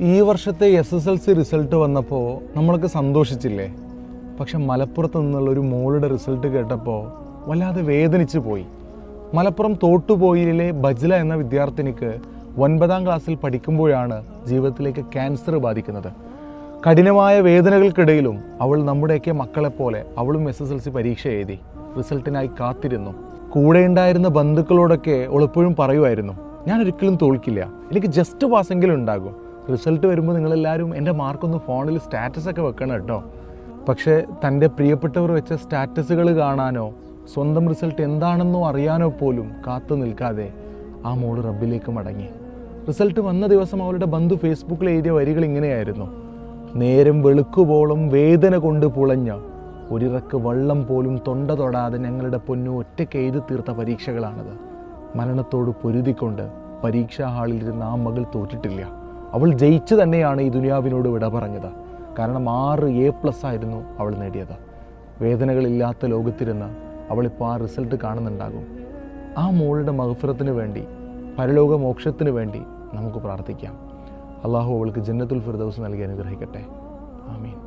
ഈ വർഷത്തെ SSLC result വന്നപ്പോൾ നമ്മളൊക്കെ സന്തോഷിച്ചില്ലേ? പക്ഷെ മലപ്പുറത്ത് നിന്നുള്ള ഒരു മോളുടെ റിസൾട്ട് കേട്ടപ്പോൾ വല്ലാതെ വേദനിച്ചു പോയി. മലപ്പുറം തോട്ടുപോയിലെ ബജ്ല എന്ന വിദ്യാർത്ഥിനിക്ക് 9ാം ക്ലാസ്സിൽ പഠിക്കുമ്പോഴാണ് ജീവിതത്തിലേക്ക് ക്യാൻസർ ബാധിക്കുന്നത്. കഠിനമായ വേദനകൾക്കിടയിലും അവൾ നമ്മുടെയൊക്കെ മക്കളെപ്പോലെ അവളും SSLC പരീക്ഷ എഴുതി റിസൾട്ടിനായി കാത്തിരുന്നു. കൂടെ ഉണ്ടായിരുന്ന ബന്ധുക്കളോടൊക്കെ എപ്പോഴും പറയുമായിരുന്നു, ഞാൻ ഒരിക്കലും തോൽക്കില്ല, എനിക്ക് ജസ്റ്റ് പാസ്സെങ്കിലും ഉണ്ടാകും. റിസൾട്ട് വരുമ്പോൾ നിങ്ങളെല്ലാവരും എൻ്റെ മാർക്കൊന്ന് ഫോണിൽ സ്റ്റാറ്റസൊക്കെ വെക്കണം കേട്ടോ. പക്ഷേ തൻ്റെ പ്രിയപ്പെട്ടവർ വെച്ച സ്റ്റാറ്റസുകൾ കാണാനോ സ്വന്തം റിസൾട്ട് എന്താണെന്നോ അറിയാനോ പോലും കാത്തു നിൽക്കാതെ ആ മോള് റബ്ബിലേക്ക് മടങ്ങി. റിസൾട്ട് വന്ന ദിവസം അവളുടെ ബന്ധു ഫേസ്ബുക്കിൽ എഴുതിയ വരികൾ ഇങ്ങനെയായിരുന്നു: നേരം വെളുക്കുവോളം വേദന കൊണ്ട് പുളഞ്ഞ ഒരിറക്ക് വെള്ളം പോലും തൊണ്ട തൊടാതെ ഞങ്ങളുടെ പൊന്നു ഒറ്റയ്ക്ക് എഴുതി തീർത്ത പരീക്ഷകളാണത്. മരണത്തോട് പൊരുതിക്കൊണ്ട് പരീക്ഷാ ഹാളിലിരുന്ന ആ മകൾ തോറ്റിട്ടില്ല. അവൾ ജയിച്ചു തന്നെയാണ് ഈ ദുനിയാവിനോട് വിട പറഞ്ഞത്. കാരണം 6 A+ ആയിരുന്നു അവൾ നേടിയത്. വേദനകളില്ലാത്ത ലോകത്തിരുന്ന് അവളിപ്പോൾ ആ റിസൾട്ട് കാണുന്നുണ്ടാകും. ആ മോളുടെ മഗ്ഫിറത്തിന് വേണ്ടി, പരലോക മോക്ഷത്തിന് വേണ്ടി നമുക്ക് പ്രാർത്ഥിക്കാം. അള്ളാഹു അവൾക്ക് ജന്നത്തുൽ ഫിർദൗസ് നൽകി അനുഗ്രഹിക്കട്ടെ. ആമീൻ.